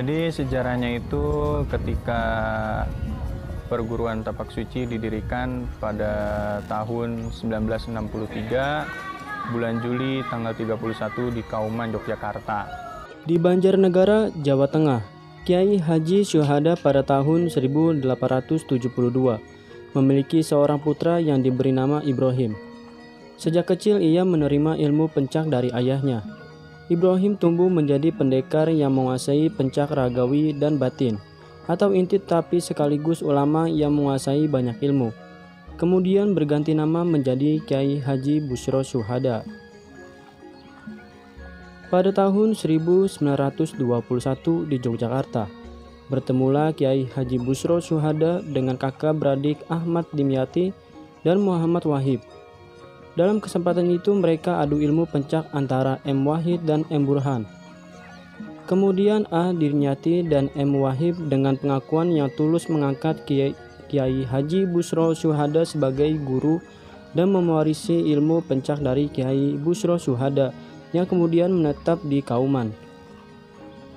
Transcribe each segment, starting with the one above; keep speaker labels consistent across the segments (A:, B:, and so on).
A: Jadi sejarahnya itu ketika perguruan tapak suci didirikan pada tahun 1963 bulan Juli tanggal 31 di Kauman, Yogyakarta.
B: Di Banjarnegara, Jawa Tengah, Kiai Haji Syuhada pada tahun 1872 memiliki seorang putra yang diberi nama Ibrahim. Sejak kecil ia menerima ilmu pencak dari ayahnya. Ibrahim tumbuh menjadi pendekar yang menguasai pencak ragawi dan batin, atau inti tapi sekaligus ulama yang menguasai banyak ilmu. Kemudian berganti nama menjadi Kiai Haji Busyro Syuhada. Pada tahun 1921 di Yogyakarta, bertemulah Kiai Haji Busyro Syuhada dengan kakak beradik Ahmad Dimyati dan Muhammad Wahib. Dalam kesempatan itu mereka adu ilmu pencak antara M. Wahid dan M. Burhan. Kemudian A. Dimyati dan M. Wahib dengan pengakuan yang tulus mengangkat Kiai Haji Busyro Syuhada sebagai guru dan mewarisi ilmu pencak dari Kiai Busyro Syuhada yang kemudian menetap di Kauman.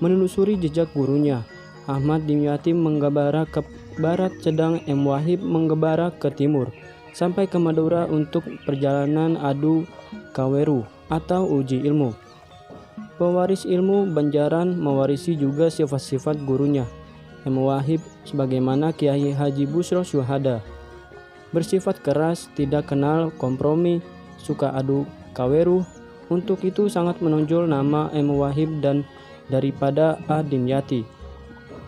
B: Menelusuri jejak gurunya, Ahmad Dimyati menggembara ke barat sedang M. Wahib menggembara ke timur, sampai ke Madura untuk perjalanan adu kaweru atau uji ilmu. Pewaris ilmu Banjaran mewarisi juga sifat-sifat gurunya, M. Wahib, sebagaimana Kiai Haji Busyro Syuhada. Bersifat keras, tidak kenal kompromi, suka adu kaweru. Untuk itu sangat menonjol nama M. Wahib dan daripada A. Dimyati.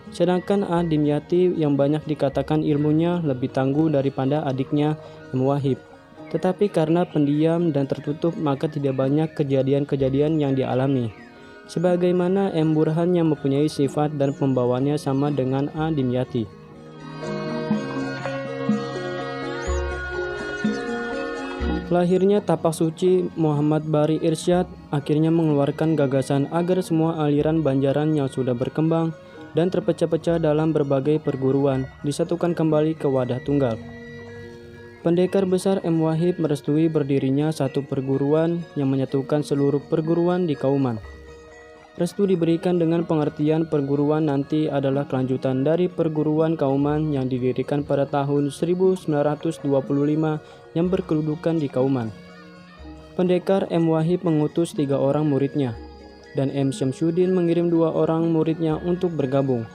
B: Sedangkan A. Dimyati yang banyak dikatakan ilmunya lebih tangguh daripada adiknya M. Wahib. Tetapi karena pendiam dan tertutup maka tidak banyak kejadian-kejadian yang dialami. Sebagaimana M. Burhan yang mempunyai sifat dan pembawaannya sama dengan A. Dimyati. Lahirnya tapak suci Muhammad Bari Irsyad akhirnya mengeluarkan gagasan agar semua aliran Banjaran yang sudah berkembang dan terpecah-pecah dalam berbagai perguruan disatukan kembali ke wadah tunggal. Pendekar besar M. Wahib merestui berdirinya satu perguruan yang menyatukan seluruh perguruan di Kauman. Restu diberikan dengan pengertian perguruan nanti adalah kelanjutan dari perguruan Kauman yang didirikan pada tahun 1925 yang berkedudukan di Kauman. Pendekar M. Wahib mengutus 3 orang muridnya, dan M. Syamsuddin mengirim 2 orang muridnya untuk bergabung.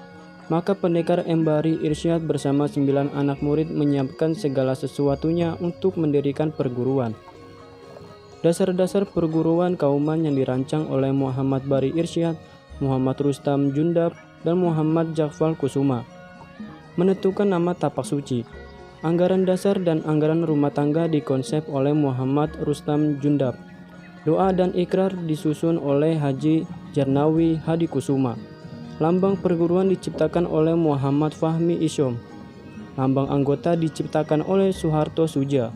B: Maka pendekar M. Bari Irsyad bersama 9 anak murid menyiapkan segala sesuatunya untuk mendirikan perguruan. Dasar-dasar perguruan Kauman yang dirancang oleh Muhammad Bari Irsyad, Muhammad Rustam Jundab, dan Muhammad Jakfal Kusuma. Menentukan nama tapak suci. Anggaran dasar dan anggaran rumah tangga dikonsep oleh Muhammad Rustam Jundab. Doa dan ikrar disusun oleh Haji Jarnawi Hadi Kusuma. Lambang perguruan diciptakan oleh Muhammad Fahmi Isyom. Lambang anggota diciptakan oleh Soeharto Sudja.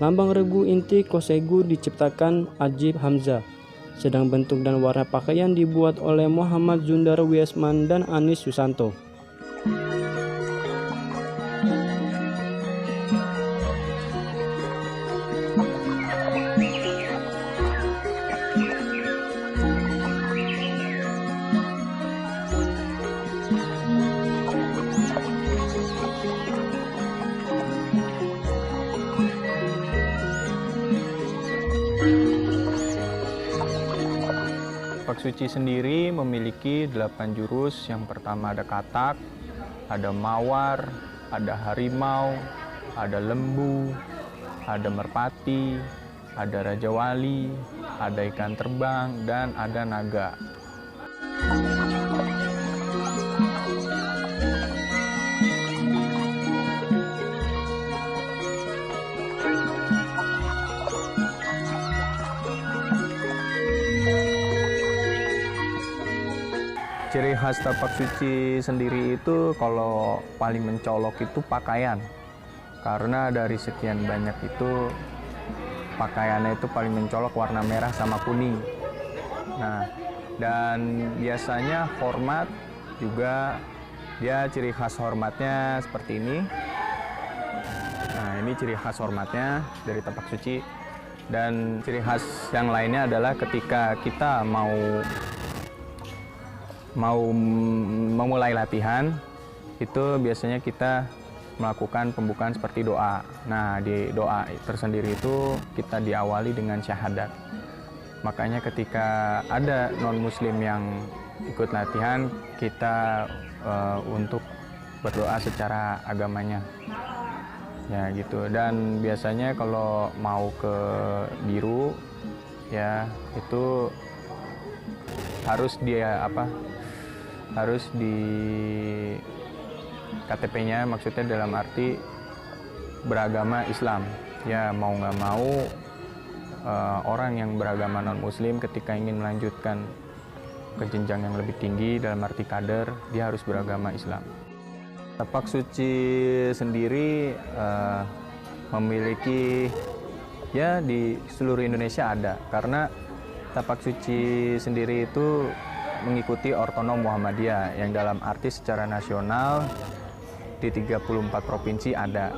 B: Lambang regu inti Kosegu diciptakan Ajib Hamzah. Sedang bentuk dan warna pakaian dibuat oleh Muhammad Zundar Wiesman dan Anis Susanto.
A: Tapak suci sendiri memiliki 8 jurus. Yang pertama ada katak, ada mawar, ada harimau, ada lembu, ada merpati, ada raja wali, ada ikan terbang, dan ada naga. Ciri khas tapak suci sendiri itu kalau paling mencolok itu pakaian. Karena dari sekian banyak itu pakaiannya itu paling mencolok warna merah sama kuning. Nah, dan biasanya hormat juga dia ciri khas hormatnya seperti ini. Nah, ini ciri khas hormatnya dari tapak suci. Dan ciri khas yang lainnya adalah ketika kita mau mau memulai latihan, itu biasanya kita melakukan pembukaan seperti doa. Nah, di doa tersendiri itu kita diawali dengan syahadat. Makanya ketika ada non-muslim yang ikut latihan, kita untuk berdoa secara agamanya. Ya gitu. Dan biasanya kalau mau ke biru, ya itu harus harus di KTP-nya, maksudnya dalam arti beragama Islam. Ya mau nggak mau orang yang beragama non-muslim ketika ingin melanjutkan ke jenjang yang lebih tinggi dalam arti kader, dia harus beragama Islam. Tapak suci sendiri memiliki, ya di seluruh Indonesia ada, karena tapak suci sendiri itu mengikuti Ortonom Muhammadiyah yang dalam arti secara nasional di 34 provinsi ada.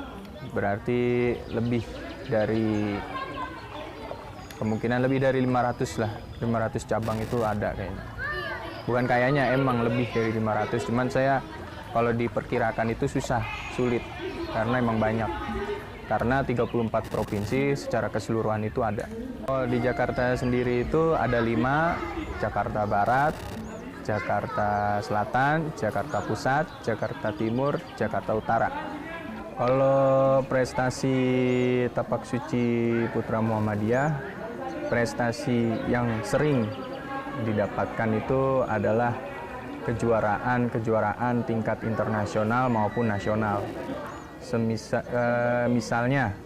A: Berarti kemungkinan lebih dari 500 lah, 500 cabang itu ada kayaknya. Bukan kayaknya, emang lebih dari 500, cuman saya kalau diperkirakan itu sulit karena emang banyak. Karena 34 provinsi secara keseluruhan itu ada. Di Jakarta sendiri itu ada 5, Jakarta Barat, Jakarta Selatan, Jakarta Pusat, Jakarta Timur, Jakarta Utara. Kalau prestasi tapak suci putra Muhammadiyah, prestasi yang sering didapatkan itu adalah kejuaraan tingkat internasional maupun nasional. Misalnya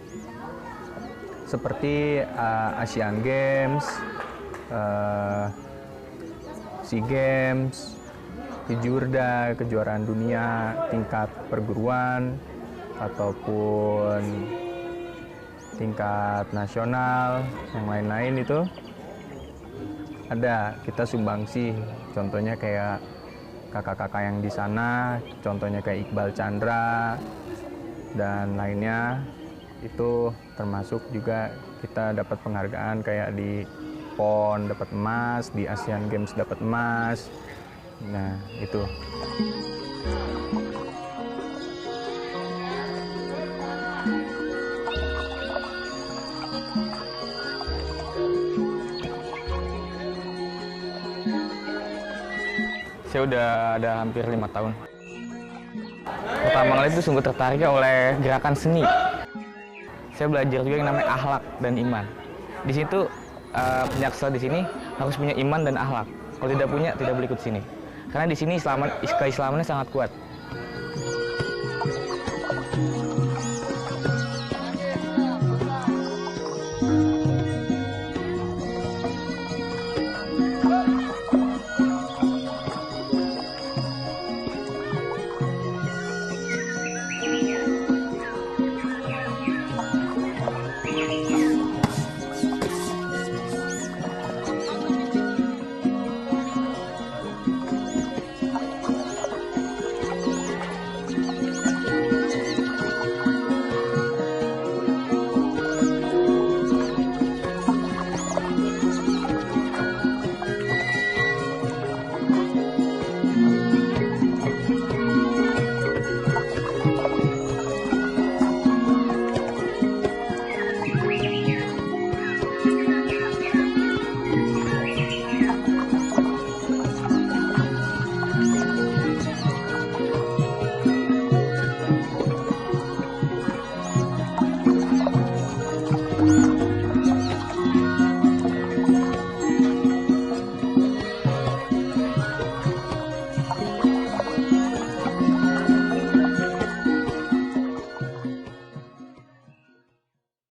A: seperti Asian Games, SEA Games, Kejurda, kejuaraan dunia tingkat perguruan ataupun tingkat nasional, yang lain-lain itu ada, kita sumbangsi. Contohnya kayak kakak-kakak yang di sana, contohnya kayak Iqbal Chandra dan lainnya, itu termasuk juga kita dapat penghargaan kayak di PON dapat emas, di Asian Games dapat emas. Nah, itu.
C: Saya udah ada hampir 5 tahun. Pertama kali itu sungguh tertarik oleh gerakan seni. Saya belajar juga yang namanya akhlak dan iman. Di situ penyaksel di sini harus punya iman dan akhlak. Kalau tidak punya, tidak boleh ikut sini. Karena di sini keislamannya sangat kuat.